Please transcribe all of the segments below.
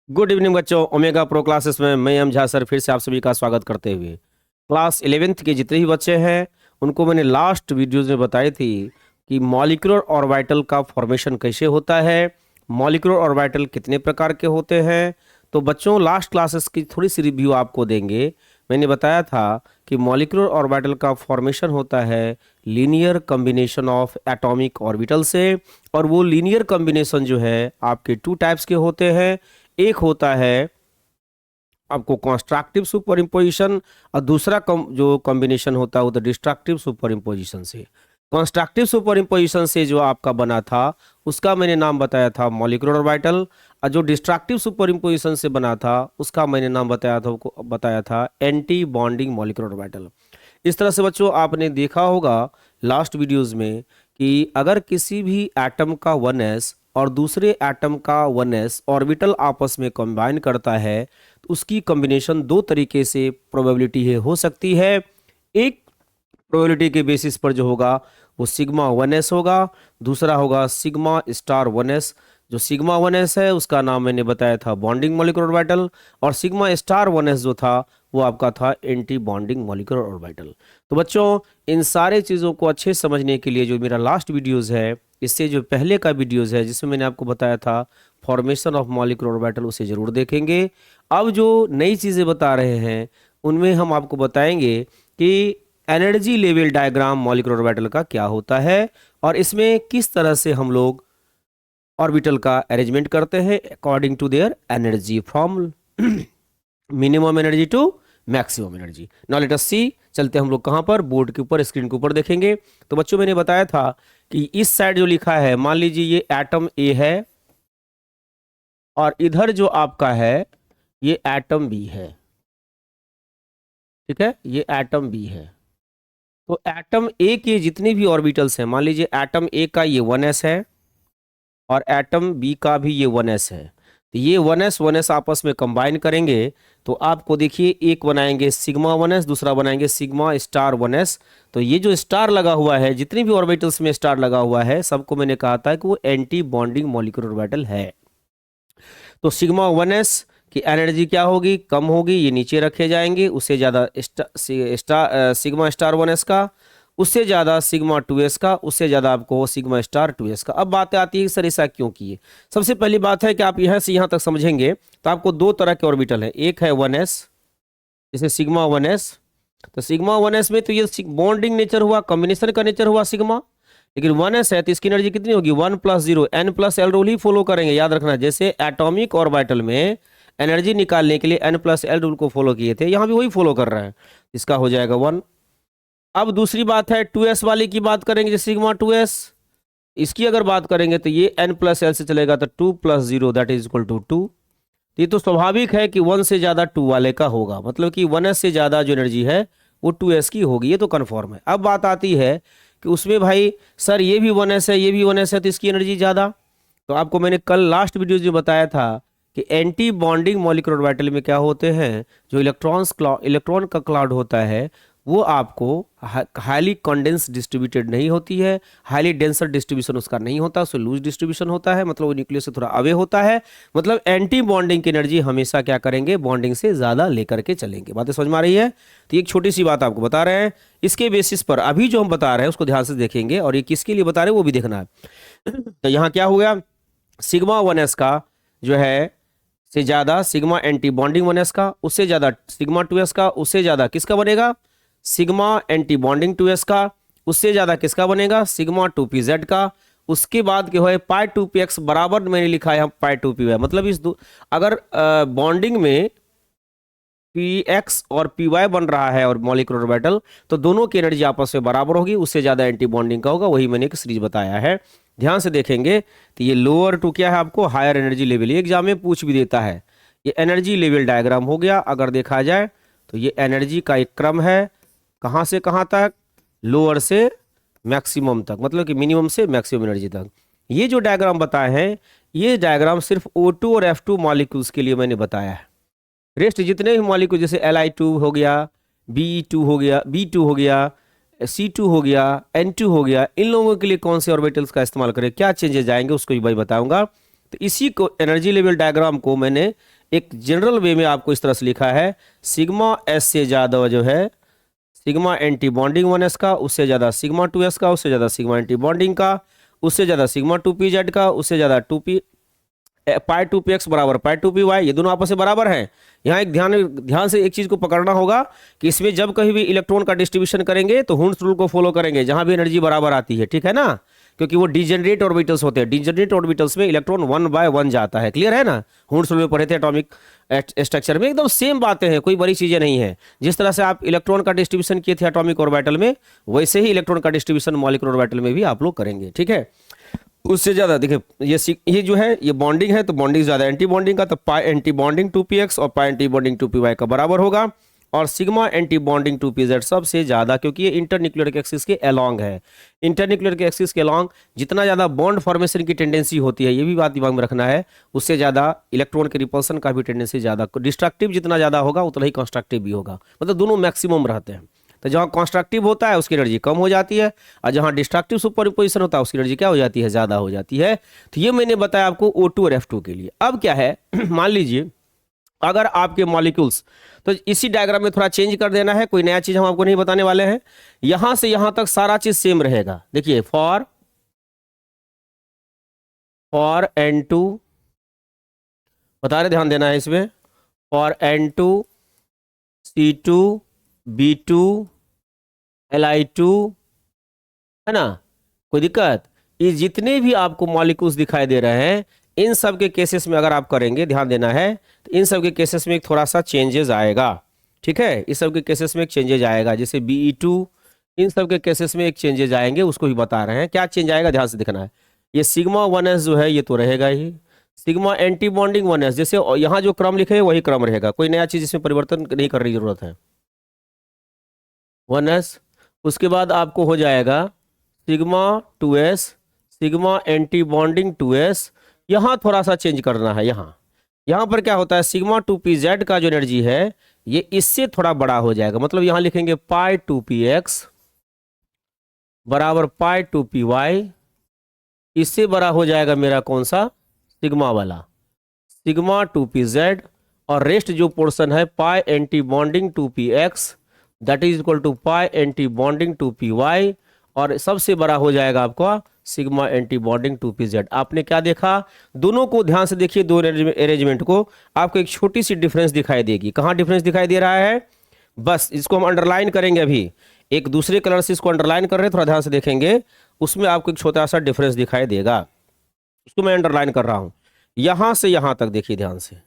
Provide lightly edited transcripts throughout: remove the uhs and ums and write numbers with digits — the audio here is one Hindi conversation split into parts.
गुड इवनिंग बच्चों, ओमेगा प्रो क्लासेस में मैं एम झा सर फिर से आप सभी का स्वागत करते हुए क्लास 11th के जितने भी बच्चे हैं उनको मैंने लास्ट वीडियोज में बताई थी कि मॉलिक्यूलर ऑर्बिटल का फॉर्मेशन कैसे होता है, मॉलिक्यूलर ऑर्बिटल कितने प्रकार के होते हैं। तो बच्चों लास्ट क्लासेस की थोड़ी सी रिव्यू आपको देंगे। मैंने बताया था कि मॉलिक्यूलर ऑर्बिटल का फॉर्मेशन होता है linear combination of atomic orbital से, और वो लीनियर कॉम्बिनेशन जो है आपके टू टाइप्स के होते हैं। एक होता है आपको कंस्ट्रक्टिव सुपर इम्पोजिशन और दूसरा जो कॉम्बिनेशन होता है वो तो डिस्ट्रक्टिव सुपर इम्पोजिशन से। कंस्ट्रक्टिव सुपर इम्पोजिशन से जो आपका बना था उसका मैंने नाम बताया था मॉलिक्यूलर ऑर्बिटल, और जो डिस्ट्रक्टिव सुपर इम्पोजिशन से बना था उसका मैंने नाम बताया था एंटी बॉन्डिंग मॉलिक्यूलर ऑर्बिटल। इस तरह से बच्चों आपने देखा होगा लास्ट वीडियोस में कि अगर किसी भी एटम का 1s और दूसरे एटम का 1s ऑर्बिटल आपस में कंबाइन करता है तो उसकी कॉम्बिनेशन दो तरीके से प्रोबेबिलिटी है हो सकती है। एक प्रोबेबिलिटी के बेसिस पर जो होगा वो सिग्मा 1s होगा, दूसरा होगा सिग्मा स्टार 1s। जो सिग्मा 1s है उसका नाम मैंने बताया था बॉन्डिंग मॉलिक्यूलर ऑर्बिटल, और सिग्मा स्टार 1s जो था वो आपका था एंटी बॉन्डिंग मॉलिक्यूलर ऑर्बिटल। तो बच्चों इन सारे चीज़ों को अच्छे समझने के लिए जो मेरा लास्ट वीडियोज़ है, इससे जो पहले का वीडियोज़ है जिसमें मैंने आपको बताया था फॉर्मेशन ऑफ मॉलिक्यूलर ऑर्बिटल, उसे ज़रूर देखेंगे। अब जो नई चीज़ें बता रहे हैं उनमें हम आपको बताएंगे कि energy level diagram molecular orbital का क्या होता है और इसमें किस तरह से हम लोग ऑर्बिटल का अरेंजमेंट करते हैं according to their energy from minimum energy to maximum energy. Now let us see, चलते हम लोग कहाँ पर, बोर्ड के ऊपर स्क्रीन के ऊपर देखेंगे। तो बच्चों मैंने बताया था कि इस साइड जो लिखा है, मान लीजिए ये एटम ए है और इधर जो आपका है ये एटम बी है, ठीक है, ये एटम बी है। तो एटम ए के जितने भी ऑर्बिटल्स हैं, मान लीजिए एटम ए का ये 1s है और एटम बी का भी ये 1s है, तो ये 1s आपस में कंबाइन करेंगे तो आपको देखिए एक बनाएंगे सिग्मा 1s, दूसरा बनाएंगे सिग्मा स्टार 1s। तो ये जो स्टार लगा हुआ है, जितने भी ऑर्बिटल्स में स्टार लगा हुआ है, सबको मैंने कहा था कि वो एंटी बॉन्डिंग मॉलिक्यूलर ऑर्बिटल है। तो सिग्मा 1s की एनर्जी क्या होगी, कम होगी, ये नीचे रखे जाएंगे। उससे ज़्यादा सिग्मा स्टार 1s का, उससे ज़्यादा सिग्मा 2s का, उससे ज़्यादा आपको सिग्मा स्टार 2s का। अब बात आती है कि सर ऐसा क्यों किए। सबसे पहली बात है कि आप यहाँ से यहाँ तक समझेंगे तो आपको दो तरह के ऑर्बिटल हैं। एक है 1s, जैसे सिग्मा 1s। तो सिग्मा 1s में तो ये बॉन्डिंग नेचर हुआ, कॉम्बिनेशन का नेचर हुआ सिग्मा। लेकिन 1s है तो इसकी एनर्जी कितनी होगी, 1+0 n+l रूल ही फॉलो करेंगे। याद रखना, जैसे एटॉमिक ऑर्बिटल में एनर्जी निकालने के लिए n+l रूल को फॉलो किए थे, यहाँ भी वही फॉलो कर रहा है। इसका हो जाएगा 1। अब दूसरी बात है 2s वाले की बात करेंगे, जैसे सिग्मा 2s, इसकी अगर बात करेंगे तो ये n+l से चलेगा तो 2+0 दैट इज इक्वल टू 2। ये तो स्वाभाविक है कि 1 से ज़्यादा 2 वाले का होगा, मतलब कि 1s से ज़्यादा जो एनर्जी है वो 2s की होगी, ये तो कन्फर्म है। अब बात आती है कि उसमें भाई सर ये भी 1s है, ये भी 1s है, तो इसकी एनर्जी ज़्यादा। तो आपको मैंने कल लास्ट वीडियो जो बताया था कि एंटी बॉन्डिंग मॉलिक्यूलर ऑर्बिटल में क्या होते हैं, जो इलेक्ट्रॉन का क्लाउड होता है वो आपको हाईली कंडेंस डिस्ट्रीब्यूटेड नहीं होती है, हाईली डेंसर डिस्ट्रीब्यूशन उसका नहीं होता, उससे लूज डिस्ट्रीब्यूशन होता है, मतलब वो न्यूक्लियस से थोड़ा अवे होता है। मतलब एंटी बॉन्डिंग की एनर्जी हमेशा क्या करेंगे, बॉन्डिंग से ज़्यादा लेकर के चलेंगे। बातें समझ में आ रही है। तो एक छोटी सी बात आपको बता रहे हैं, इसके बेसिस पर अभी जो हम बता रहे हैं उसको ध्यान से देखेंगे, और ये किसके लिए बता रहे हैं वो भी देखना है। तो यहाँ क्या हो गया, सिग्मा 1s का जो है से ज़्यादा सिग्मा एंटी बॉन्डिंग 1s का, उससे ज़्यादा सिग्मा 2s का, उससे ज़्यादा किसका बनेगा, सिग्मा एंटी बॉन्डिंग 2s का, उससे ज़्यादा किसका बनेगा, सिग्मा 2pz का। उसके बाद क्या है, पाई 2px बराबर मैंने लिखा है यहाँ पाई 2py, मतलब इस अगर बॉन्डिंग में px और py बन रहा है और मॉलिक्यूलर ऑर्बिटल, तो दोनों की एनर्जी आपस में बराबर होगी, उससे ज़्यादा एंटी बॉन्डिंग का होगा। वही मैंने एक सीरीज बताया है, ध्यान से देखेंगे। तो ये लोअर टू क्या है, आपको हायर एनर्जी लेवल, ये एग्जाम में पूछ भी देता है। ये एनर्जी लेवल डायग्राम हो गया। अगर देखा जाए तो ये एनर्जी का एक क्रम है, कहाँ से कहाँ तक, लोअर से मैक्सिमम तक, मतलब कि मिनिमम से मैक्सिमम एनर्जी तक। ये जो डायग्राम बताए हैं, ये डायग्राम सिर्फ O2 और F2 मॉलिक्यूल्स के लिए मैंने बताया है। रेस्ट जितने भी मॉलिक्यूल जैसे Li2 हो गया, Be2 हो गया, B2 हो गया, C2 हो गया, N2 हो गया, इन लोगों के लिए कौन से ऑर्बिटल्स का इस्तेमाल करें, क्या चेंजेस आएंगे उसको भी भाई बताऊंगा। तो इसी को एनर्जी लेवल डायग्राम को मैंने एक जनरल वे में आपको इस तरह से लिखा है, सिग्मा एस से ज़्यादा जो है सिग्मा एंटी बॉन्डिंग 1s का, उससे ज़्यादा सिग्मा 2s का, उससे ज़्यादा सिग्मा एंटी बॉन्डिंग का, उससे ज़्यादा सिग्मा 2pz का, उससे ज़्यादा 2p पाई 2px बराबर पाई 2py, ये दोनों आपस में बराबर हैं। यहाँ एक ध्यान से एक चीज़ को पकड़ना होगा कि इसमें जब कहीं भी इलेक्ट्रॉन का डिस्ट्रीब्यूशन करेंगे तो हुंस रूल को फॉलो करेंगे, जहाँ भी एनर्जी बराबर आती है, ठीक है ना, क्योंकि वो डिजेनरेट ऑर्बिटल्स होते हैं। डिजेनरेट ऑर्बिटल्स में इलेक्ट्रॉन 1 बाय 1 जाता है, क्लियर है ना, हुंस रूल में पढ़े थे एटॉमिक स्ट्रक्चर में, एकदम सेम बातें हैं, कोई बड़ी चीज़ें नहीं है। जिस तरह से आप इलेक्ट्रॉन का डिस्ट्रीब्यूशन किए थे एटॉमिक ऑर्बिटल में, वैसे ही इलेक्ट्रॉन का डिस्ट्रीब्यूशन मॉलिक्यूलर ऑर्बिटल में भी आप लोग करेंगे, ठीक है। उससे ज़्यादा देखिए ये जो है ये बॉन्डिंग है, तो बॉन्डिंग ज़्यादा एंटी बॉन्डिंग का, तो पाई एंटी बॉन्डिंग 2px और पाई एंटी बॉन्डिंग 2py का बराबर होगा, और सिग्मा एंटी बॉन्डिंग 2pz सबसे ज़्यादा, क्योंकि ये इंटरन्यूक्लियर के एक्सिस के अलोंग है। इंटरन्यूक्लियर के एक्सिस के अलोंग जितना ज़्यादा बॉन्ड फॉर्मेशन की टेंडेंसी होती है, ये भी बात दिमाग में रखना है, उससे ज़्यादा इलेक्ट्रॉन के रिपल्सन का भी टेंडेंसी ज़्यादा, डिस्ट्रक्टिव जितना ज़्यादा होगा उतना ही कंस्ट्रक्टिव भी होगा, मतलब दोनों मैक्सिमम रहते हैं। तो जहाँ कंस्ट्रक्टिव होता है उसकी एनर्जी कम हो जाती है, और जहाँ डिस्ट्रक्टिव सुपरपोजिशन होता है उसकी एनर्जी क्या हो जाती है, ज़्यादा हो जाती है। तो ये मैंने बताया आपको O2 और F2 के लिए। अब क्या है मान लीजिए अगर आपके मॉलिक्यूल्स, तो इसी डायग्राम में थोड़ा चेंज कर देना है, कोई नया चीज़ हम आपको नहीं बताने वाले हैं। यहाँ से यहाँ तक सारा चीज़ सेम रहेगा। देखिए फॉर N2 बता रहे, ध्यान देना है इसमें, for N2 C2 B2 Li2, है ना, कोई दिक्कत। ये जितने भी आपको मॉलिक्यूल्स दिखाई दे रहे हैं, इन सब के केसेस में अगर आप करेंगे, ध्यान देना है, तो इन सब के केसेस में एक थोड़ा सा चेंजेस आएगा, ठीक है। इस सब के केसेस में एक चेंजेज आएगा, जैसे Be2, इन सब के केसेस में एक चेंजेज आएंगे, उसको ही बता रहे हैं क्या चेंज आएगा, ध्यान से दिखना है। ये सिग्मा 1s जो है ये तो रहेगा ही, सिग्मा एंटी बॉन्डिंग 1s, जैसे यहाँ जो क्रम लिखे हैं वही क्रम रहेगा, कोई नया चीज़ इसमें परिवर्तन नहीं करने की जरूरत है। 1s, उसके बाद आपको हो जाएगा sigma 2s, sigma anti bonding 2s, यहाँ थोड़ा सा चेंज करना है। यहाँ पर क्या होता है, सिग्मा 2pz का जो एनर्जी है ये इससे थोड़ा बड़ा हो जाएगा, मतलब यहाँ लिखेंगे पाई 2px बराबर पाई 2py, इससे बड़ा हो जाएगा मेरा कौन सा, सिग्मा वाला, सिग्मा 2pz, और रेस्ट जो पोर्शन है pi anti bonding 2px that is equal to pi anti bonding 2py, और सबसे बड़ा हो जाएगा आपका सिग्मा एंटी बॉन्डिंग 2pz। आपने क्या देखा, दोनों को ध्यान से देखिए, दो अरेंजमेंट को, आपको एक छोटी सी डिफरेंस दिखाई देगी। कहाँ डिफरेंस दिखाई दे रहा है, बस इसको हम अंडरलाइन करेंगे, अभी एक दूसरे कलर से इसको अंडरलाइन कर रहे हैं, थोड़ा ध्यान से देखेंगे, उसमें आपको एक छोटा सा डिफरेंस दिखाई देगा, उसको मैं अंडरलाइन कर रहा हूँ। यहाँ से यहाँ तक देखिए ध्यान से,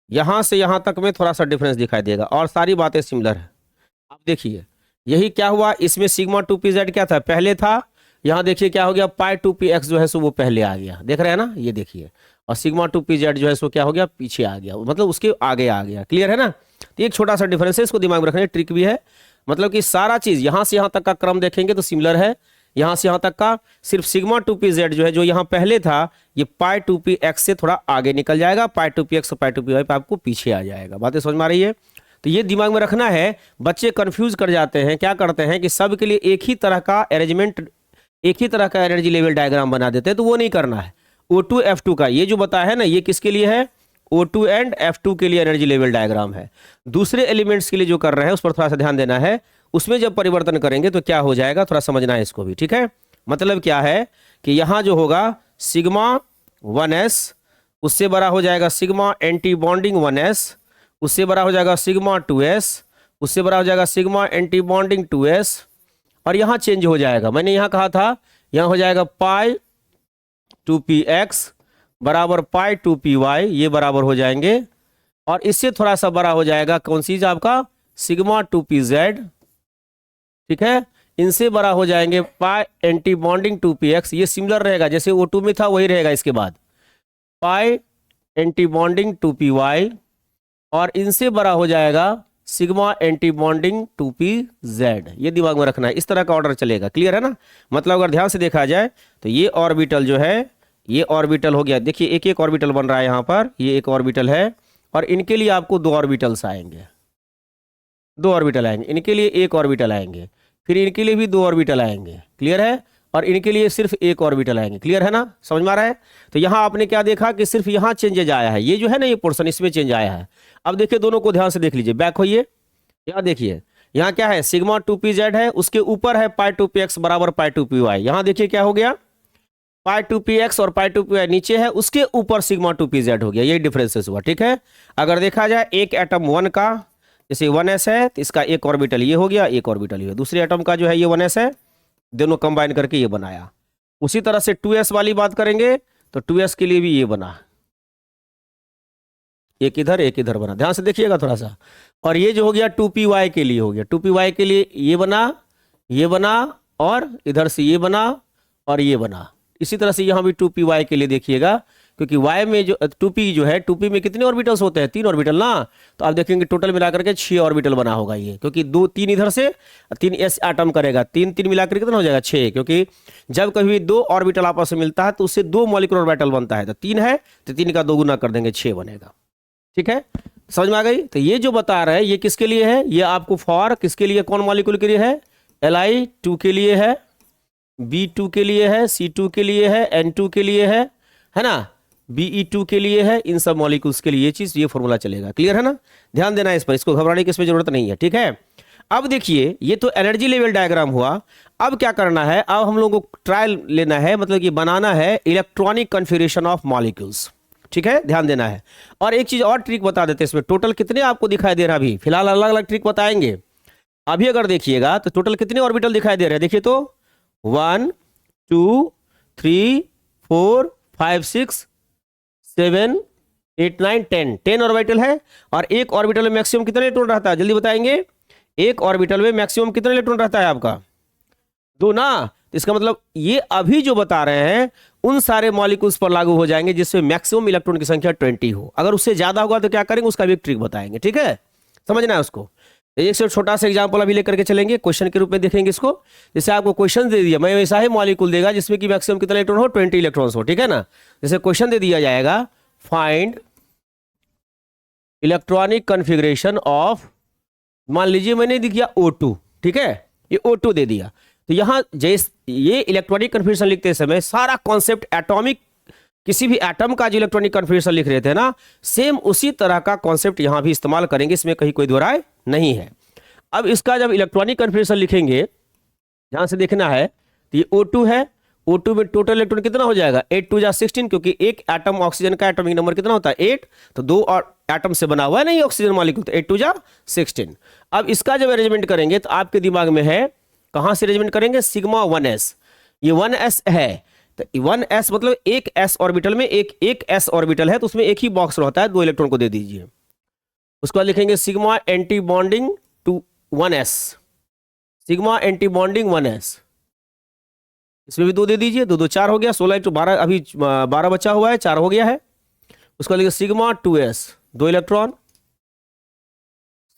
यहाँ से यहाँ तक में थोड़ा सा डिफरेंस दिखाई देगा, और सारी बातें सिमिलर है। आप देखिए यही क्या हुआ, इसमें सिग्मा 2pz क्या था, पहले था, यहाँ देखिए क्या हो गया, पाई 2px जो है सो वो पहले आ गया, देख रहे हैं ना, ये देखिए, और सिग्मा 2pz जो है सो क्या हो गया, पीछे आ गया, मतलब उसके आगे आ गया, क्लियर है ना। तो एक छोटा सा डिफरेंस है, इसको दिमाग में रखने ट्रिक भी है, मतलब कि सारा चीज यहाँ से यहाँ तक का क्रम देखेंगे तो सिमिलर है, यहाँ से यहाँ तक का, सिर्फ सिग्मा 2pz जो है जो यहाँ पहले था ये पाई 2px से थोड़ा आगे निकल जाएगा, पाई 2px और पाई 2py पे आपको पीछे आ जाएगा। बातें समझ में आ रही है, तो ये दिमाग में रखना है। बच्चे कंफ्यूज कर जाते हैं, क्या करते हैं कि सब के लिए एक ही तरह का अरेंजमेंट, एक ही तरह का एनर्जी लेवल डायग्राम बना देते हैं, तो वो नहीं करना है। O2 F2 का ये जो बताया है ना, ये किसके लिए है, O2 एंड F2 के लिए एनर्जी लेवल डायग्राम है। दूसरे एलिमेंट्स के लिए जो कर रहे हैं उस पर थोड़ा सा ध्यान देना है, उसमें जब परिवर्तन करेंगे तो क्या हो जाएगा, थोड़ा समझना है इसको भी, ठीक है। मतलब क्या है कि यहाँ जो होगा सिग्मा 1s, उससे बड़ा हो जाएगा सिग्मा एंटी बॉन्डिंग 1s, उससे बड़ा हो जाएगा सिग्मा 2s, उससे बड़ा हो जाएगा सिग्मा एंटी बॉन्डिंग 2s, और यहाँ चेंज हो जाएगा, मैंने यहाँ कहा था, यहाँ हो जाएगा पाई 2px बराबर पाई 2py, ये बराबर हो जाएंगे, और इससे थोड़ा सा बड़ा हो जाएगा कौन सी आपका सिग्मा 2pz, ठीक है, इनसे बड़ा हो जाएंगे पाई एंटी बॉन्डिंग 2px, ये सिमिलर रहेगा जैसे O2 में था वही रहेगा, इसके बाद पाई एंटी बॉन्डिंग 2py, और इनसे बड़ा हो जाएगा सिग्मा एंटी बॉन्डिंग 2pz। ये दिमाग में रखना है, इस तरह का ऑर्डर चलेगा, क्लियर है ना। मतलब अगर ध्यान से देखा जाए तो ये ऑर्बिटल जो है, ये ऑर्बिटल हो गया, देखिए एक एक ऑर्बिटल बन रहा है यहाँ पर, ये एक ऑर्बिटल है, और इनके लिए आपको दो ऑर्बिटल्स आएंगे, दो ऑर्बिटल आएंगे, इनके लिए एक ऑर्बिटल आएंगे, फिर इनके लिए भी दो ऑर्बिटल आएंगे, क्लियर है। और इनके लिए सिर्फ एक ऑर्बिटल आएंगे। क्लियर है ना, समझ में आ रहा है। तो यहाँ आपने क्या देखा कि सिर्फ यहाँ चेंजेज आया है, ये जो है ना ये पोर्शन इसमें चेंज आया है। अब देखिए दोनों को ध्यान से देख लीजिए, बैक होइए, यहाँ देखिए यहाँ क्या है सिग्मा 2pz है, उसके ऊपर है पाई 2px बराबर पाई 2py। यहाँ देखिए क्या हो गया पाई 2px और पाई 2py नीचे है, उसके ऊपर सिग्मा 2pz हो गया, यही डिफरेंसेस हुआ। ठीक है, अगर देखा जाए एक एटम 1 का जैसे 1s है तो इसका एक ऑर्बिटल ये हो गया, एक ऑर्बिटल ये, दूसरे एटम का जो है ये 1s है, दोनों कंबाइन करके ये बनाया। उसी तरह से 2s वाली बात करेंगे तो 2s के लिए भी ये बना, एक इधर बना, ध्यान से देखिएगा थोड़ा सा। और ये जो हो गया 2py के लिए हो गया, 2py के लिए ये बना और इधर से ये बना और ये बना। इसी तरह से यहाँ भी 2py के लिए देखिएगा, क्योंकि y में जो 2p जो है 2p में कितने ऑर्बिटल्स होते हैं 3 ऑर्बिटल ना, तो आप देखेंगे टोटल मिलाकर के 6 ऑर्बिटल बना होगा ये, क्योंकि 3 इधर से 3 s एटम करेगा, 3 मिलाकर कितना हो जाएगा 6, क्योंकि जब कभी 2 ऑर्बिटल आपस में मिलता है तो उससे 2 मॉलिक्यूलर ऑर्बिटल बनता है, तो 3 है तो 3 का 2 गुना कर देंगे 6 बनेगा। ठीक है, समझ में आ गई। तो ये जो बता रहे हैं ये किसके लिए है, ये आपको फॉर किसके लिए कौन मॉलिक्यूल के लिए है, Li2 के लिए है, B2 के लिए है, C2 के लिए है, N2 के लिए है ना, Be2 के लिए है, इन सब मॉलिक्यूल्स के लिए ये चीज ये फॉर्मूला चलेगा। क्लियर है ना, ध्यान देना है इस पर, इसको घबराने की इसमें जरूरत नहीं है। ठीक है, अब देखिए ये तो एनर्जी लेवल डायग्राम हुआ। अब क्या करना है, अब हम लोगों को ट्रायल लेना है, मतलब कि बनाना है इलेक्ट्रॉनिक कन्फिगरेशन ऑफ मॉलिक्यूल्स। ठीक है, ध्यान देना है। और एक चीज और ट्रिक बता देते हैं इसमें, टोटल कितने आपको दिखाई दे रहा है, अभी फिलहाल अलग अलग ट्रिक बताएंगे। अभी अगर देखिएगा तो टोटल कितने ऑर्बिटल दिखाई दे रहे हैं, देखिए तो 1 2 3 4 5 6 7 8 9 10 ऑर्बिटल है। और एक ऑर्बिटल में मैक्सिमम कितने इलेक्ट्रॉन रहता है, जल्दी बताएंगे। एक ऑर्बिटल में मैक्सिमम कितने इलेक्ट्रॉन रहता है आपका, 2 ना। इसका मतलब ये अभी जो बता रहे हैं उन सारे मॉलिक्यूल्स पर लागू हो जाएंगे जिसमें मैक्सिमम इलेक्ट्रॉन की संख्या 20 हो। अगर उससे ज्यादा होगा तो क्या करेंगे, उसका भी एक ट्रिक बताएंगे। ठीक है, समझना है उसको। एक से छोटा सा एग्जांपल अभी लेकर के चलेंगे, क्वेश्चन के रूप में देखेंगे इसको। जैसे आपको क्वेश्चन दे दिया, मैं वैसा ही मॉलिक्यूल देगा जिसमें कि मैक्सिमम कितना इलेक्ट्रॉन हो, 20 इलेक्ट्रॉन्स हो। ठीक है ना, जैसे क्वेश्चन दे दिया जाएगा फाइंड इलेक्ट्रॉनिक कन्फिग्रेशन ऑफ, मान लीजिए मैंने दिया O2। ठीक है, ये O2 दे दिया, तो यहां जैसे ये इलेक्ट्रॉनिक कन्फिग्रेशन लिखते समय सारा कॉन्सेप्ट एटॉमिक, किसी भी एटम का जो इलेक्ट्रॉनिक कन्फिग्रेशन लिख रहे थे ना, सेम उसी तरह का कॉन्सेप्ट यहां भी इस्तेमाल करेंगे, इसमें कहीं कोई दो राय नहीं है। अब इसका जब इलेक्ट्रॉनिक कन्फिग्रेशन लिखेंगे, ध्यान से देखना है, तो ये O2 है, O2 में टोटल इलेक्ट्रॉन कितना हो जाएगा 8 2 जा 16, क्योंकि एक एटम ऑक्सीजन का एटॉमिक नंबर कितना होता है 8, तो 2 और एटम से बना हुआ है नहीं ऑक्सीजन मॉलिक्यूल, तो 8 2 जा 16। अब इसका जब अरेंजमेंट करेंगे तो आपके दिमाग में है कहां से अरेंजमेंट करेंगे, सिग्मा 1s, ये 1s है, तो 1s मतलब एक s ऑर्बिटल में एक s ऑर्बिटल है, तो उसमें एक ही बॉक्स रहता है, 2 इलेक्ट्रॉन को दे दीजिए। उसके बाद लिखेंगे sigma anti bonding to 1s, sigma anti bonding 1s, इसमें भी 2 दे दीजिए, 2 2 4 हो गया, 16 × 12, अभी 12 बचा हुआ है, 4 हो गया है। उसके बाद लिखिए sigma 2s, 2 electron,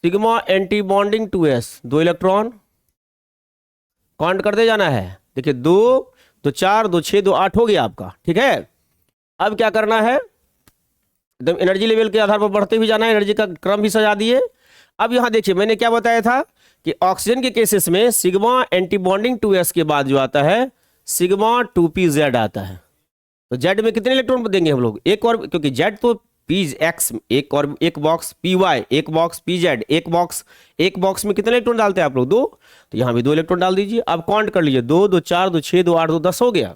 sigma anti bonding 2s, 2 electron, count करते जाना है। देखिए 2 2 4 2 6 2 8 हो गया आपका। ठीक है, अब क्या करना है, एकदम एनर्जी लेवल के आधार पर बढ़ते भी जाना है, एनर्जी का क्रम भी सजा दिए। अब यहां देखिए मैंने क्या बताया था कि ऑक्सीजन के केसेस में सिग्मा एंटी बॉन्डिंग 2s के बाद जो आता है सिग्मा 2pz आता है। तो जेड में कितने इलेक्ट्रॉन देंगे हम लोग, एक और, क्योंकि जेड तो px एक और एक बॉक्स, py एक बॉक्स, pz एक बॉक्स में कितने इलेक्ट्रॉन डालते हैं आप लोग 2, तो यहां भी 2 इलेक्ट्रॉन डाल दीजिए। अब काउंट कर लीजिए 2 2 4 2 6 2 8 2 10 हो गया।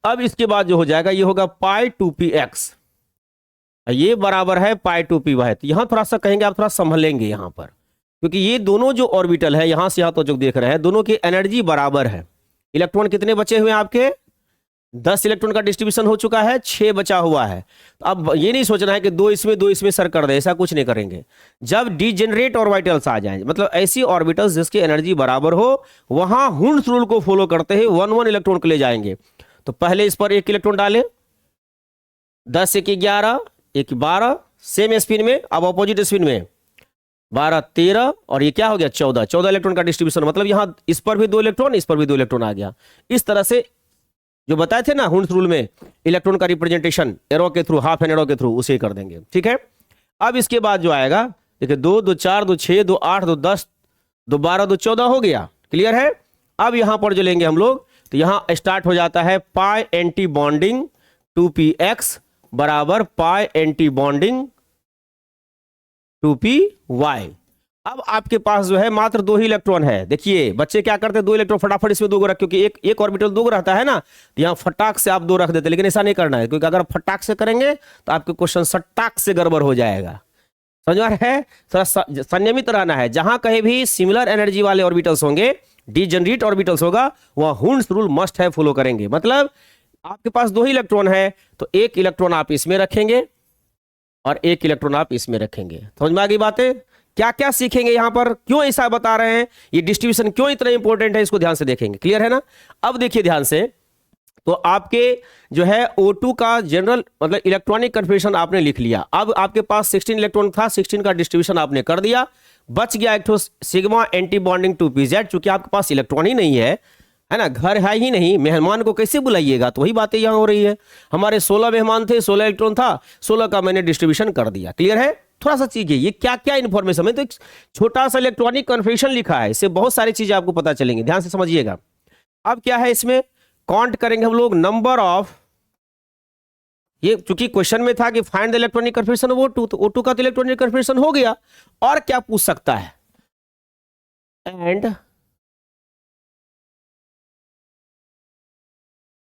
अब इसके बाद जो हो जाएगा ये होगा पाई 2px, ये बराबर है पाई 2py। तो यहां थोड़ा सा कहेंगे आप, थोड़ा संभलेंगे यहां पर, क्योंकि ये दोनों जो ऑर्बिटल है यहां से यहां तो जो देख रहे हैं दोनों की एनर्जी बराबर है। इलेक्ट्रॉन कितने बचे हुए हैं आपके, 10 इलेक्ट्रॉन का डिस्ट्रीब्यूशन हो चुका है, 6 बचा हुआ है। तो अब ये नहीं सोचना है कि 2 इसमें 2 इसमें सर कर दे, ऐसा कुछ नहीं करेंगे। जब डिजेनरेट ऑर्बिटल्स आ जाएं, मतलब ऐसी ऑर्बिटल्स जिसकी एनर्जी बराबर हो, वहां हुंड्स रूल को फॉलो करते हुए 1 1 इलेक्ट्रॉन को ले जाएंगे। तो पहले इस पर 1 इलेक्ट्रॉन डाले, 10 1 11 1 12, सेम स्पिन में, अब ऑपोजिट स्पिन में 12 13, और ये क्या हो गया 14 इलेक्ट्रॉन का डिस्ट्रीब्यूशन, मतलब यहां इस पर भी 2 इलेक्ट्रॉन, इस पर भी 2 इलेक्ट्रॉन आ गया। इस तरह से जो बताए थे ना हुंड्स रूल में, इलेक्ट्रॉन का रिप्रेजेंटेशन एरो के थ्रू, हाफ एन एरो के थ्रू, उसे कर देंगे। ठीक है, अब इसके बाद जो आएगा देखिए 2 2 4 2 6 2 8 2 10 2 12 2 14 हो गया। क्लियर है। अब यहां पर जो लेंगे हम लोग तो यहां स्टार्ट हो जाता है पाई एंटी बॉन्डिंग 2px बराबर पाई एंटी बॉन्डिंग 2py। अब आपके पास जो है मात्र 2 ही इलेक्ट्रॉन है। देखिए बच्चे क्या करते हैं, 2 इलेक्ट्रॉन फटाफट इसमें 2 रख, क्योंकि एक ऑर्बिटल 2 रहता है ना, तो यहां फटाक से आप 2 रख देते, लेकिन ऐसा नहीं करना है, क्योंकि अगर फटाक से करेंगे तो आपके क्वेश्चन सटाक से गड़बड़ हो जाएगा। समझ में है? थोड़ा संयमित रहना है। जहां कहीं भी सिमिलर एनर्जी वाले ऑर्बिटल्स होंगे, डिजेनरेट ऑर्बिटल्स होगा, वहां हुंड्स रूल मस्ट है फॉलो करेंगे। मतलब आपके पास 2 ही इलेक्ट्रॉन है, तो 1 इलेक्ट्रॉन आप इसमें रखेंगे और 1 इलेक्ट्रॉन आप इसमें रखेंगे। समझ में आ गई बातें? क्या क्या सीखेंगे यहां पर, क्यों ऐसा बता रहे हैं, ये डिस्ट्रीब्यूशन क्यों इतना इंपॉर्टेंट है, इसको ध्यान से देखेंगे। क्लियर है ना? अब देखिए ध्यान से, तो आपके जो है O2 का जनरल मतलब इलेक्ट्रॉनिक कन्फिगरेशन आपने लिख लिया। अब आपके पास 16 इलेक्ट्रॉन था, 16 का डिस्ट्रीब्यूशन आपने कर दिया, बच गया एक ठो सिग्मा एंटी बॉन्डिंग 2pz। चूंकि आपके पास इलेक्ट्रॉन ही नहीं है ना, घर है ही नहीं, मेहमान को कैसे बुलाइएगा, तो वही बातें यहां हो रही है। हमारे 16 मेहमान थे, 16 इलेक्ट्रॉन था, 16 का मैंने डिस्ट्रीब्यूशन कर दिया। क्लियर है? थोड़ा सा चीज ये क्या क्या इंफॉर्मेशन है, तो एक छोटा सा इलेक्ट्रॉनिक कन्फिगरेशन लिखा है, इससे बहुत सारी चीजें आपको पता चलेंगी, ध्यान से समझिएगा। अब क्या है इसमें, काउंट करेंगे हम लोग नंबर ऑफ, ये चूंकि क्वेश्चन में था कि find the electronic configuration of O2, तो O2 का तो इलेक्ट्रॉनिक कन्फिगरेशन हो गया। और क्या पूछ सकता है, and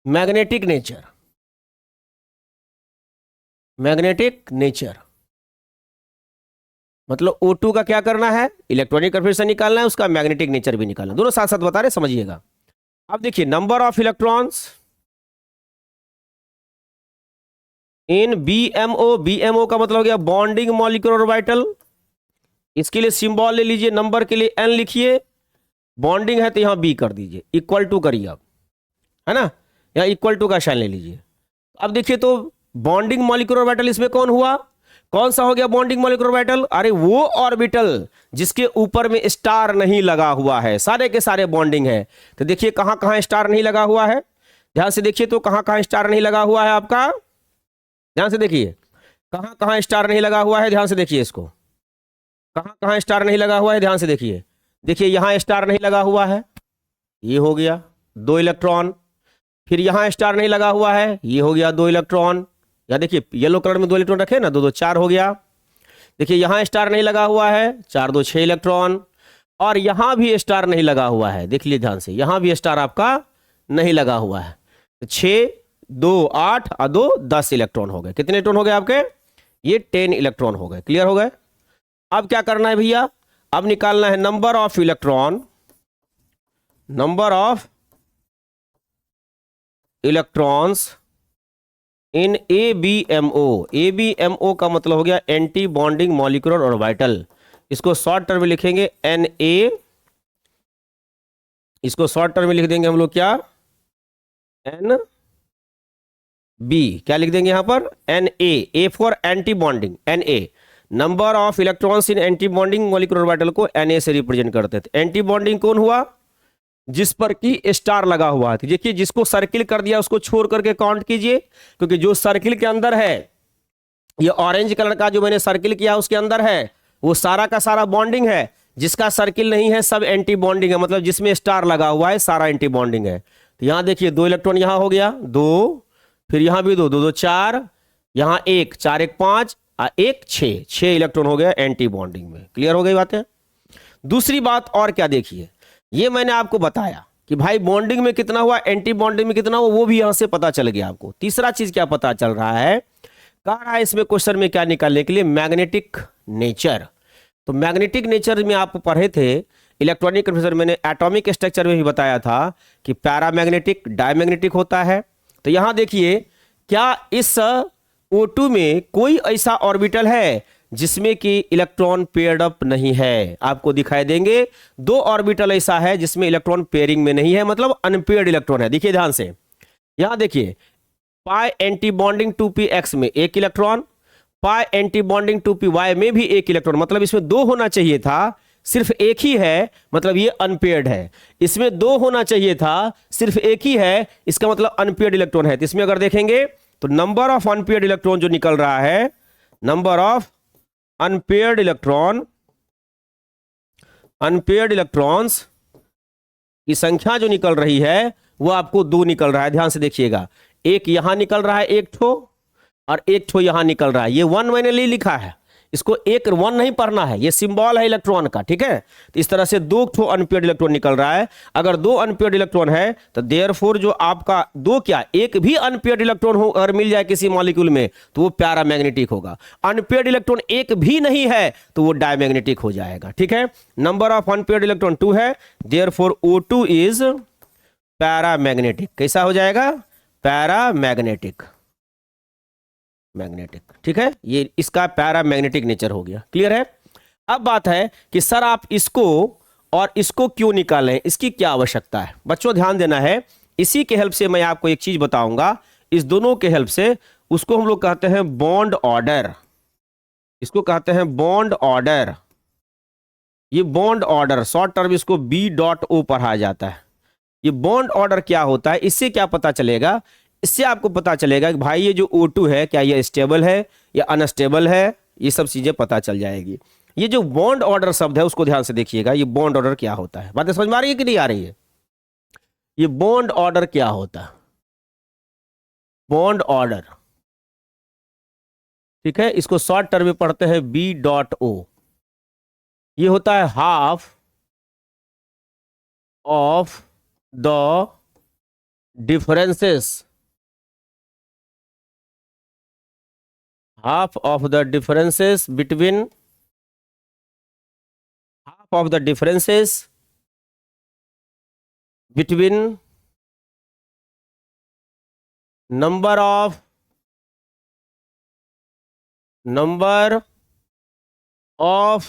magnetic nature, magnetic nature मतलब O2 का क्या करना है, इलेक्ट्रॉनिक कन्फिगरेशन निकालना है, उसका मैग्नेटिक नेचर भी निकालना, दोनों साथ साथ बता रहे, समझिएगा। अब देखिए number of electrons in BMO, BMO का मतलब हो गया बॉन्डिंग मॉलिक्यूलर ऑर्बिटल, इसके लिए सिंबल ले लीजिए, नंबर के लिए n लिखिए, बॉन्डिंग है तो यहां B कर दीजिए, इक्वल टू करिए आप, है ना, यहां इक्वल टू का साइन ले लीजिए। अब देखिए तो बॉन्डिंग मॉलिक्यूलर ऑर्बिटल इसमें कौन हुआ, कौन सा हो गया बॉन्डिंग मॉलिक्यूलर ऑर्बिटल, अरे वो ऑर्बिटल जिसके ऊपर में स्टार नहीं लगा हुआ है, सारे के सारे बॉन्डिंग है। तो देखिए कहां कहां स्टार नहीं लगा हुआ है, ध्यान से देखिए, तो कहां कहां स्टार नहीं लगा हुआ है आपका, ध्यान से देखिए, कहां कहां स्टार नहीं लगा हुआ है, ध्यान से देखिए इसको, कहां कहां स्टार नहीं लगा हुआ है, ध्यान से देखिए। देखिए यहां स्टार नहीं लगा हुआ है, ये हो गया 2 इलेक्ट्रॉन, फिर यहां स्टार नहीं लगा हुआ है, ये हो गया 2 इलेक्ट्रॉन, या देखिए येलो कलर में 2 इलेक्ट्रॉन रखे ना, 2 2 4 हो गया। देखिए यहां स्टार नहीं लगा हुआ है, 4 2 6 इलेक्ट्रॉन, और यहां भी स्टार नहीं लगा हुआ है, देख लीजिए ध्यान से, यहां भी स्टार आपका नहीं लगा हुआ है, तो 6 2 8 और 2 10 इलेक्ट्रॉन हो गए। कितने इलेक्ट्रॉन हो गए आपके, ये 10 इलेक्ट्रॉन हो गए। क्लियर हो गए? अब क्या करना है भैया, अब निकालना है number of electron, number of electrons in ABMO। ABMO का मतलब हो गया एंटी बॉन्डिंग मॉलिक्यूलर ऑर्बिटल, इसको शॉर्ट टर्म में लिखेंगे Na, इसको शॉर्ट टर्म में लिख देंगे हम लोग क्या, NB, क्या लिख देंगे यहां पर, Na, A for anti bonding, Na, number of electrons in anti bonding molecular orbital को Na से रिप्रेजेंट करते थे। एंटी बॉन्डिंग कौन हुआ, जिस पर की स्टार लगा हुआ है। देखिए जिसको सर्किल कर दिया उसको छोड़ करके काउंट कीजिए, क्योंकि जो सर्किल के अंदर है, ये ऑरेंज कलर का जो मैंने सर्किल किया उसके अंदर है, वो सारा का सारा बॉन्डिंग है, जिसका सर्किल नहीं है सब एंटी बॉन्डिंग है, मतलब जिसमें स्टार लगा हुआ है सारा एंटी बॉन्डिंग है। तो यहां देखिए 2 इलेक्ट्रॉन यहां हो गया 2, फिर यहां भी 2 2 2 4, यहां 1 4 1 5 और 1 6 इलेक्ट्रॉन हो गया एंटी बॉन्डिंग में। क्लियर हो गई बातें? दूसरी बात और क्या, देखिए ये मैंने आपको बताया कि भाई बॉन्डिंग में कितना हुआ, एंटी बॉन्डिंग में कितना हुआ, वो भी यहां से पता चल गया आपको। तीसरा चीज क्या पता चल रहा है, कह रहा है इसमें क्वेश्चन में क्या निकालने के लिए, मैग्नेटिक नेचर। तो मैग्नेटिक नेचर में आप पढ़े थे इलेक्ट्रॉनिक कन्फिगरेशन, मैंने एटॉमिक स्ट्रक्चर में भी बताया था कि पैरामैग्नेटिक डायमैग्नेटिक होता है। तो यहां देखिए क्या इस O2 में कोई ऐसा ऑर्बिटल है जिसमें कि इलेक्ट्रॉन पेयर्ड अप नहीं है, आपको दिखाई देंगे 2 ऑर्बिटल ऐसा है जिसमें इलेक्ट्रॉन पेयरिंग में नहीं है, मतलब अनपेयर्ड इलेक्ट्रॉन है। देखिए ध्यान से, यहां देखिए पाई एंटी बॉन्डिंग 2px में 1 इलेक्ट्रॉन, पाई एंटी बॉन्डिंग 2py में भी 1 इलेक्ट्रॉन, मतलब इसमें 2 होना चाहिए था, सिर्फ 1 ही है, मतलब ये अनपेयर्ड है। इसमें 2 होना चाहिए था, सिर्फ 1 ही है, इसका मतलब अनपेयर्ड इलेक्ट्रॉन है। तो इसमें अगर देखेंगे तो नंबर ऑफ अनपेयर्ड इलेक्ट्रॉन जो निकल रहा है, नंबर ऑफ अनपेयर्ड इलेक्ट्रॉन्स की संख्या जो निकल रही है वो आपको 2 निकल रहा है। ध्यान से देखिएगा, एक यहां निकल रहा है एक ठो, और एक ठो यहां निकल रहा है। ये 1 मैंने ले लिखा है, इसको एक 1 नहीं पढ़ना है, ये सिंबल है इलेक्ट्रॉन का, ठीक है। तो इस तरह से 2 ठो अनपेयर्ड इलेक्ट्रॉन निकल रहा है। अगर 2 अनपेयर्ड इलेक्ट्रॉन है तो देयरफॉर जो आपका 2 क्या, एक भी अनपेयर्ड इलेक्ट्रॉन हो अगर मिल जाए किसी मॉलिक्यूल में तो वो पैरामैग्नेटिक होगा। अनपेयर्ड इलेक्ट्रॉन एक भी नहीं है तो वो डायमैग्नेटिक हो जाएगा, ठीक है। नंबर ऑफ अनपेयर्ड इलेक्ट्रॉन 2 है, देयरफॉर O2 इज पैरामैग्नेटिक। कैसा हो जाएगा? पैरामैग्नेटिक, मैग्नेटिक, ठीक है। ये इसका पैरामैग्नेटिक नेचर हो गया, क्लियर है। अब बात है कि सर आप इसको और इसको क्यों निकालें, इसकी क्या आवश्यकता है? बच्चों ध्यान देना है, इसी के हेल्प से मैं आपको एक चीज बताऊंगा, इस दोनों के हेल्प से। उसको हम लोग कहते हैं बॉन्ड ऑर्डर, इसको कहते हैं बॉन्ड ऑर्डर। ये बॉन्ड ऑर्डर शॉर्ट टर्म इसको B.O पढ़ा जाता है। ये बॉन्ड ऑर्डर क्या होता है, इससे क्या पता चलेगा? इससे आपको पता चलेगा कि भाई ये जो O2 है क्या ये स्टेबल है या अनस्टेबल है, ये सब चीजें पता चल जाएगी। ये जो बॉन्ड ऑर्डर शब्द है उसको ध्यान से देखिएगा, ये बॉन्ड ऑर्डर क्या होता है, बातें समझ में आ रही है कि नहीं आ रही है? ये बॉन्ड ऑर्डर क्या होता है? बॉन्ड ऑर्डर, ठीक है, इसको शॉर्ट टर्म में पढ़ते हैं B.O। ये होता है half of the differences, half of the differences between number of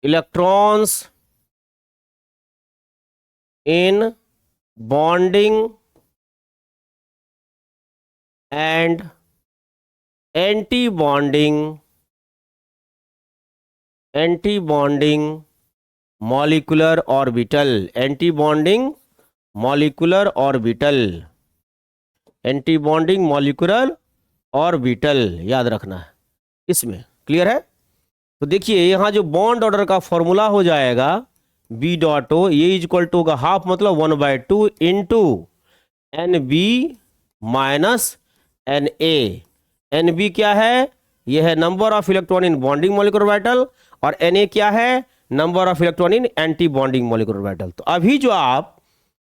electrons in bonding and anti-bonding molecular orbital, anti-bonding molecular orbital, anti-bonding molecular orbital, याद रखना है इसमें, क्लियर है। तो देखिए यहां जो बॉन्ड ऑर्डर का फॉर्मूला हो जाएगा B.O, ये इक्वल टू का हाफ मतलब 1/2 into NB minus Na। Nb क्या है? यह है number of electron in bonding molecular orbital, और Na क्या है? Number of electron in anti bonding molecular orbital. तो अभी जो आप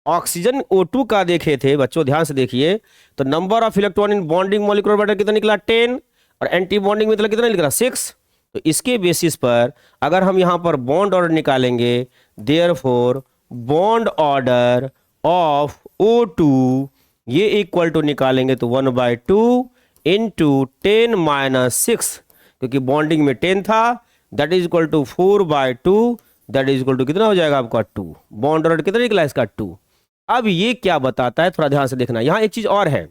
ऑक्सीजन O2 का देखे थे बच्चों, ध्यान से देखिए, तो number of electron in bonding molecular orbital कितना निकला? 10, और एंटी बॉन्डिंग में कितना निकला? 6। तो इसके बेसिस पर अगर हम यहां पर बॉन्ड ऑर्डर निकालेंगे, therefore bond order of O2 ये इक्वल टू निकालेंगे तो 1/2 इंटू 10 माइनस 6, क्योंकि बॉन्डिंग में 10 था, that is equal to 4/2, that is equal to कितना हो जाएगा आपका 2। बॉन्ड ऑर्डर कितना निकला इसका? 2। अब ये क्या बताता है, थोड़ा ध्यान से देखना। यहां एक चीज और है,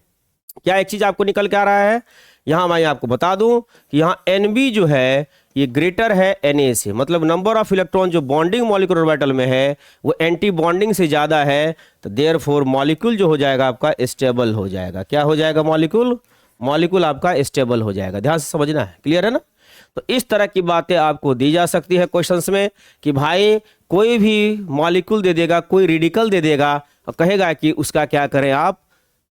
क्या एक चीज आपको निकल के आ रहा है? यहां मैं आपको बता दूं कि यहां Nb जो है ये ग्रेटर है Na से, मतलब नंबर ऑफ इलेक्ट्रॉन जो बॉन्डिंग मॉलिक्यूलर ऑर्बिटल में है वो एंटी बॉन्डिंग से ज्यादा है, तो देयरफॉर मॉलिक्यूल जो हो जाएगा आपका स्टेबल हो जाएगा। क्या हो जाएगा? मॉलिक्यूल आपका स्टेबल हो जाएगा। ध्यान से समझना है, क्लियर है ना। तो इस तरह की बातें आपको दी जा सकती है क्वेश्चंस में कि भाई कोई भी मॉलिक्यूल दे देगा, कोई रेडिकल दे देगा और कहेगा कि उसका क्या करें, आप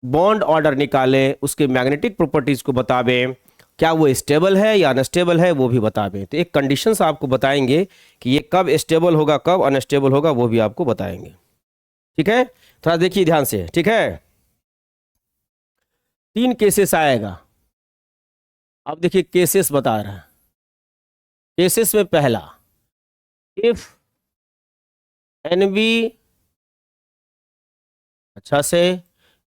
बॉन्ड ऑर्डर निकालें, उसके मैग्नेटिक प्रॉपर्टीज को बतावें, क्या वो स्टेबल है या अनस्टेबल है वो भी बतावें। तो एक कंडीशंस आपको बताएंगे कि ये कब स्टेबल होगा कब अनस्टेबल होगा वो भी आपको बताएंगे, ठीक है। थोड़ा देखिए ध्यान से, ठीक है। 3 केसेस आएगा, अब देखिए केसेस बता रहा है। केसेस में पहला, इफ Nb, अच्छा से,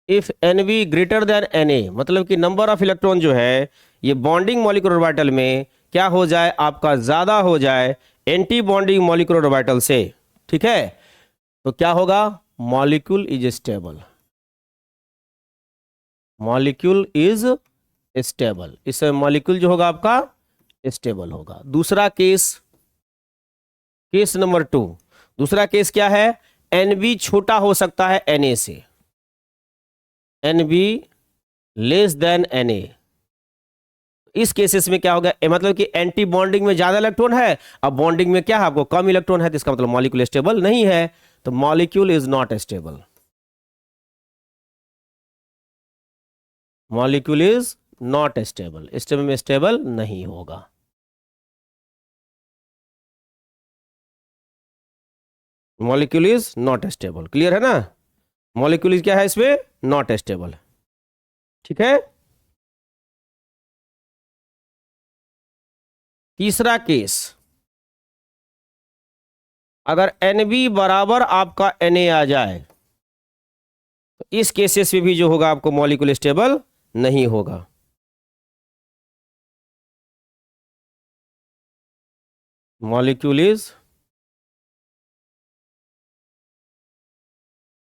if Nb greater than Na, मतलब कि नंबर ऑफ इलेक्ट्रॉन जो है ये बॉन्डिंग मॉलिक्यूलर ऑर्बिटल में क्या हो जाए आपका, ज्यादा हो जाए एंटी बॉन्डिंग मॉलिक्यूलर ऑर्बिटल से, ठीक है। तो क्या होगा? Molecule is stable, molecule is stable, इससे मॉलिक्यूल जो होगा आपका स्टेबल होगा। दूसरा केस, केस नंबर 2, दूसरा केस क्या है? Nb छोटा हो सकता है Na से, Nb लेस देन Na। इस केसेस में क्या होगा, मतलब कि एंटी बॉन्डिंग में ज्यादा इलेक्ट्रॉन है, अब बॉन्डिंग में क्या है आपको कम इलेक्ट्रॉन है, तो इसका मतलब मॉलिक्यूल स्टेबल नहीं है। तो molecule is not stable, molecule is not stable, stable में स्टेबल नहीं होगा। Molecule is not stable, clear है ना? मॉलिक्यूल क्या है इसमें? नॉट स्टेबल, ठीक है। तीसरा केस, अगर NB बराबर आपका Na आ जाए तो इस केसेस में भी जो होगा आपको मॉलिक्यूल स्टेबल नहीं होगा। मॉलिक्यूल इज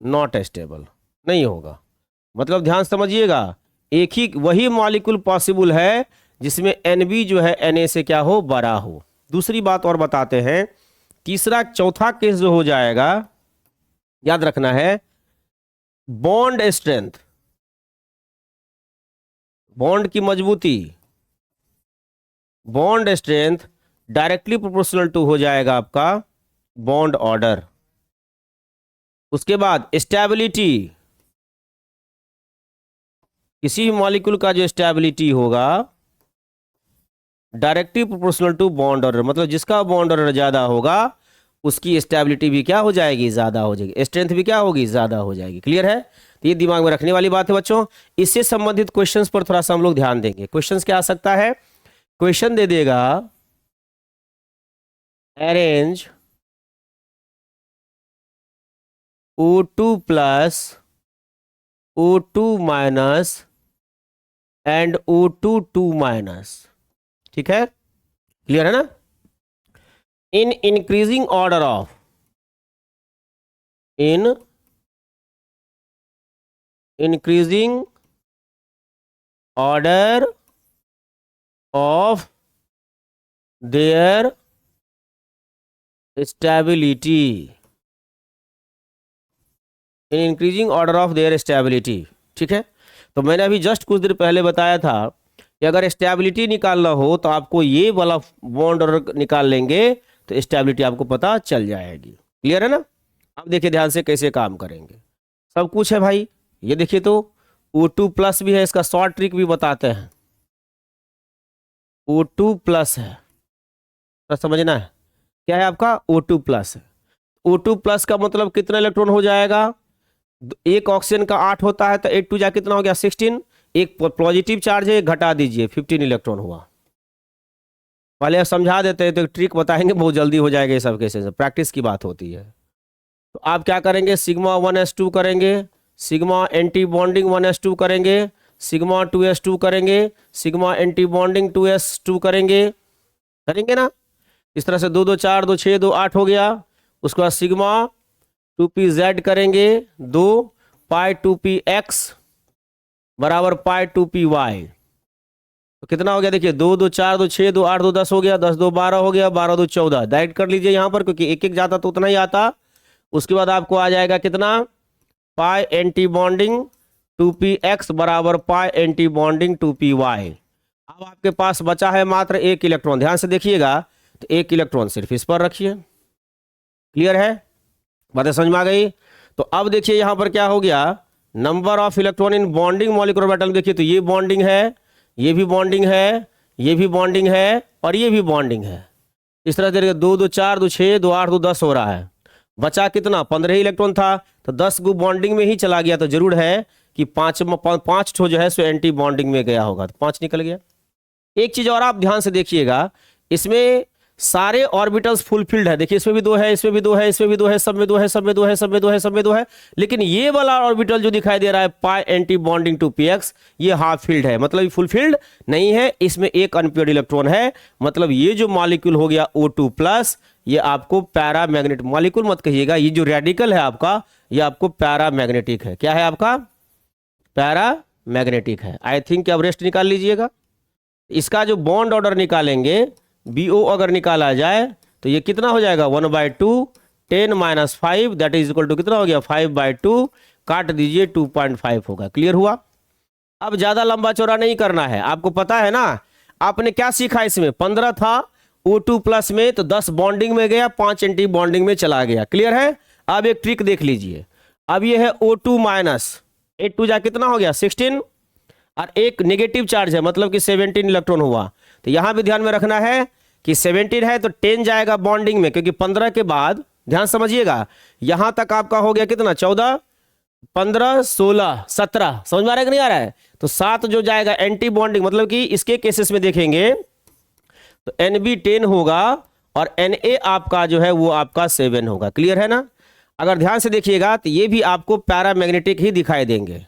नॉट स्टेबल, नहीं होगा। मतलब ध्यान समझिएगा, एक ही वही मॉलिक्यूल पॉसिबल है जिसमें NB जो है Na से क्या हो? बड़ा हो। दूसरी बात और बताते हैं, तीसरा चौथा केस जो हो जाएगा, याद रखना है, बॉन्ड स्ट्रेंथ, बॉन्ड की मजबूती, bond strength directly proportional to हो जाएगा आपका बॉन्ड ऑर्डर। उसके बाद स्टेबिलिटी, किसी भी मॉलिक्यूल का जो स्टेबिलिटी होगा directly proportional to bond order, मतलब जिसका बॉन्ड ऑर्डर ज्यादा होगा उसकी स्टेबिलिटी भी क्या हो जाएगी? ज्यादा हो जाएगी, स्ट्रेंथ भी क्या होगी? ज्यादा हो जाएगी। क्लियर है? तो ये दिमाग में रखने वाली बात है बच्चों। इससे संबंधित क्वेश्चंस पर थोड़ा सा हम लोग ध्यान देंगे। क्वेश्चंस क्या आ सकता है? क्वेश्चन दे देगा, arrange O2 plus O2 minus and O2 2 minus, ठीक है, क्लियर है ना? In increasing order of, in increasing order of their stability, in increasing order of their stability, ठीक है। तो मैंने अभी जस्ट कुछ देर पहले बताया था कि अगर स्टेबिलिटी निकालना हो तो आपको ये वाला बॉन्ड ऑर्डर निकाल लेंगे तो स्टेबिलिटी आपको पता चल जाएगी। क्लियर है ना? अब देखिए ध्यान से कैसे काम करेंगे। सब कुछ है भाई, ये देखिए तो O2 प्लस भी है, इसका शॉर्ट ट्रिक भी बताते हैं। O2 प्लस है, तो समझना है क्या है आपका? O2 प्लस है। O2 प्लस का मतलब कितना इलेक्ट्रॉन हो जाएगा? एक ऑक्सीजन का 8 होता है तो 8 2 जा कितना हो गया? 16। एक पॉजिटिव चार्ज है, घटा दीजिए, 15 इलेक्ट्रॉन हुआ। पहले समझा देते हैं तो ट्रिक बताएंगे, बहुत जल्दी हो जाएगा ये सब केसेस, प्रैक्टिस की बात होती है। तो आप क्या करेंगे? सिग्मा 1s2 करेंगे, सिग्मा एंटी बॉन्डिंग 1s2 करेंगे, सिग्मा 2s2 करेंगे, सिग्मा एंटी बॉन्डिंग 2s2 करेंगे, करेंगे ना? इस तरह से 2 2 4 2 6 2 8 हो गया। उसके बाद सिग्मा 2pz करेंगे, 2 पाई 2px बराबर पाई 2py, तो कितना हो गया? देखिए 2 2 4 2 6 2 8 2 10 हो गया, 10 2 12 हो गया, 12 2 14। डायरेक्ट कर लीजिए यहाँ पर, क्योंकि एक एक जाता तो उतना ही आता। उसके बाद आपको आ जाएगा कितना? पाई एंटी बॉन्डिंग 2px बराबर पाई एंटी बॉन्डिंग 2py। अब आपके पास बचा है मात्र एक इलेक्ट्रॉन, ध्यान से देखिएगा, तो एक इलेक्ट्रॉन सिर्फ इस पर रखिए। क्लियर है? बातें समझ में आ गई? तो अब देखिए यहाँ पर क्या हो गया? Number of electron in bonding molecular orbital. देखिए तो ये बॉन्डिंग है, ये भी बॉन्डिंग है, ये भी बॉन्डिंग है और ये भी बॉन्डिंग है। इस तरह से 2 2 4 2 6 2 8 2 10 हो रहा है। बचा कितना? 15 ही इलेक्ट्रॉन था, तो 10 गो बॉन्डिंग में ही चला गया, तो जरूर है कि 5 ठो जो है सो एंटी बॉन्डिंग में गया होगा, तो 5 निकल गया। एक चीज और आप ध्यान से देखिएगा, इसमें सारे ऑर्बिटल्स फुलफिल्ड है। देखिए इसमें भी 2 है, इसमें भी 2 है, इसमें भी 2 है, सब में 2 है, सब में 2 है, सब में 2 है, सब में 2 है। लेकिन ये वाला ऑर्बिटल जो दिखाई दे रहा है पाई एंटी बॉन्डिंग 2px, ये हाफ फील्ड है, मतलब फुलफिल्ड नहीं है, इसमें एक अनपेयर्ड इलेक्ट्रॉन है। मतलब ये जो मॉलिक्यूल हो गया O2 प्लस, ये आपको पैरामैग्नेटिक मॉलिक्यूल मत कहिएगा, ये जो रेडिकल है आपका, ये आपको पैरामैग्नेटिक है। क्या है आपका? पैरामैग्नेटिक है। आई थिंक अब रेस्ट निकाल लीजिएगा। इसका जो बॉन्ड ऑर्डर निकालेंगे, BO अगर निकाला जाए तो ये कितना हो जाएगा? 1/2 10 - 5 दैट इज इक्वल टू कितना हो गया? 5/2, काट दीजिए 2.5 होगा। क्लियर हुआ? अब ज्यादा लंबा चौड़ा नहीं करना है, आपको पता है ना आपने क्या सीखा इसमें? 15 था O2 प्लस में, तो 10 बॉन्डिंग में गया, 5 एंटी बॉन्डिंग में चला गया। क्लियर है? अब एक ट्रिक देख लीजिए, अब ये है O2 माइनस, 8 2 जा कितना हो गया 16, और एक नेगेटिव चार्ज है मतलब कि 17 इलेक्ट्रॉन हुआ। तो यहां भी ध्यान में रखना है कि 17 है तो 10 जाएगा बॉन्डिंग में, क्योंकि 15 के बाद ध्यान समझिएगा यहां तक आपका हो गया कितना 14 15 16 17, समझ में आ रहा है कि नहीं आ रहा है? तो 7 जो जाएगा एंटी बॉन्डिंग, मतलब कि इसके केसेस में देखेंगे तो NB 10 होगा और Na आपका जो है वो आपका 7 होगा। क्लियर है ना? अगर ध्यान से देखिएगा तो ये भी आपको पैरामैग्नेटिक ही दिखाई देंगे,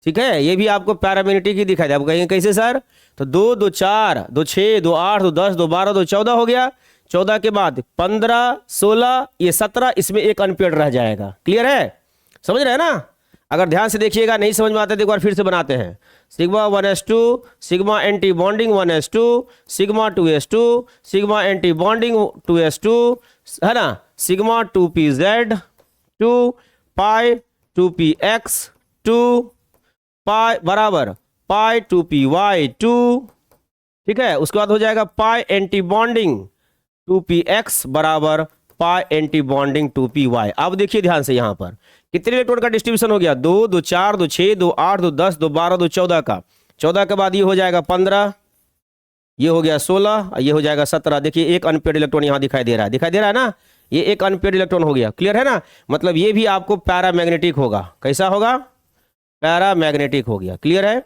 ठीक है, ये भी आपको पैरामैग्नेटिक ही दिखाई दे। आप कहेंगे कैसे सर? तो 2 2 4 2 6 2 8 2 10 2 12 2 14 हो गया, 14 के बाद 15 16 ये 17, इसमें एक अनपेयर्ड रह जाएगा। क्लियर है? समझ रहे हैं ना? अगर ध्यान से देखिएगा, नहीं समझ में आता तो एक बार फिर से बनाते हैं। Sigma 1s2 sigma anti bonding 1s2 sigma 2s2 sigma anti bonding 2s2 है ना, सिग्मा 2pz 2 पाई 2px 2 पाई बराबर पाई 2py 2, ठीक है। उसके बाद हो जाएगा पाई एंटी बॉन्डिंग 2px बराबर पाई एंटी बॉन्डिंग 2py। अब देखिए ध्यान से यहां पर कितने इलेक्ट्रॉन का डिस्ट्रीब्यूशन हो गया, 2 2 4 2 6 2 8 2 10 2 12 2 14 का। 14 के बाद ये हो जाएगा 15, ये हो गया 16, ये हो जाएगा 17। देखिए एक अनपेयर्ड इलेक्ट्रॉन यहां दिखाई दे रहा है, दिखाई दे रहा है ना, ये एक अनपेयर्ड इलेक्ट्रॉन हो गया। क्लियर है ना? मतलब ये भी आपको पैरामैग्नेटिक होगा। कैसा होगा? पैरामैग्नेटिक हो गया। क्लियर है?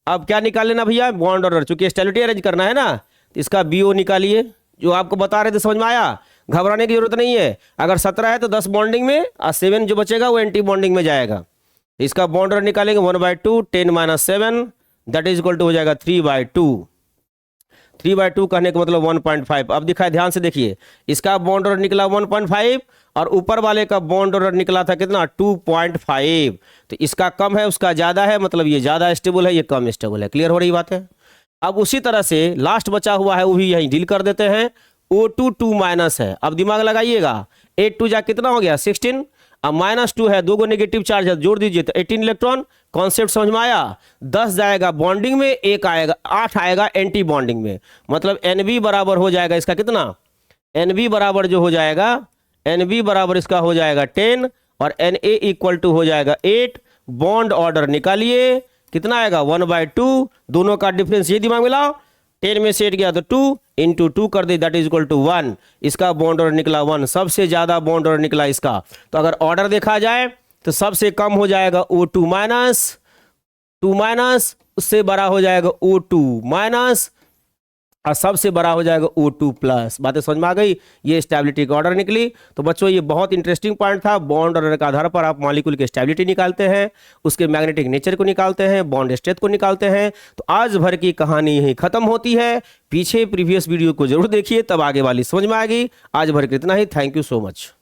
अब क्या निकाल लेना भैया, बॉन्ड ऑर्डर, चूंकि स्टेबिलिटी अरेंज करना है ना, तो इसका BO निकालिए, जो आपको बता रहे थे समझ में आया, घबराने की जरूरत नहीं है। अगर 17 है तो 10 बॉन्डिंग में और 7 जो बचेगा वो एंटी बॉन्डिंग में जाएगा। इसका बॉन्ड ऑर्डर निकालेंगे 1/2 10 - 7 दैट इज इक्वल टू हो जाएगा 3/2। 3/2 कहने का मतलब 1.5। अब दिखाए ध्यान से देखिए, इसका बॉन्ड ऑर्डर निकला 1.5 और ऊपर वाले का बॉन्ड ऑर्डर निकला था कितना 2.5। तो इसका कम है उसका ज्यादा है, मतलब ये ज्यादा स्टेबल है ये कम स्टेबल है। क्लियर हो रही बात है? अब उसी तरह से लास्ट बचा हुआ है वो भी यही डील कर देते हैं। O2 2 माइनस है, अब दिमाग लगाइएगा, 8 2 जा कितना हो गया 16, अब -2 है, 2 को नेगेटिव चार्ज है, जोड़ दीजिए तो 18 इलेक्ट्रॉन। कॉन्सेप्ट समझ में आया? 10 जाएगा बॉन्डिंग में, 1 आएगा 8 आएगा एंटी बॉन्डिंग में, मतलब NB बराबर हो जाएगा इसका कितना, NB बराबर जो हो जाएगा, NB बराबर इसका हो जाएगा 10 और Na इक्वल टू हो जाएगा 8। बॉन्ड ऑर्डर निकालिए, कितना आएगा 1/2, दोनों का डिफरेंस ये दिमाग में लाओ, 10 में से 8 गया तो 2 × 2 कर दे दैट इज इक्वल टू 1। इसका बॉन्ड ऑर्डर निकला 1, सबसे ज्यादा बॉन्ड ऑर्डर निकला इसका। तो अगर ऑर्डर देखा जाए तो सबसे कम हो जाएगा O2 माइनस, 2 माइनस, उससे बड़ा हो जाएगा O2 माइनस और सबसे बड़ा हो जाएगा O2 प्लस। बातें समझ में आ गई? ये स्टेबिलिटी का ऑर्डर निकली। तो बच्चों ये बहुत इंटरेस्टिंग पॉइंट था। बॉन्ड ऑर्डर के आधार पर आप मॉलिक्यूल की स्टेबिलिटी निकालते हैं, उसके मैग्नेटिक नेचर को निकालते हैं, बॉन्ड स्ट्रेंथ को निकालते हैं। तो आज भर की कहानी यही खत्म होती है। पीछे प्रीवियस वीडियो को जरूर देखिए, तब आगे वाली समझ में आएगी। आज भर के इतना ही। Thank you so much.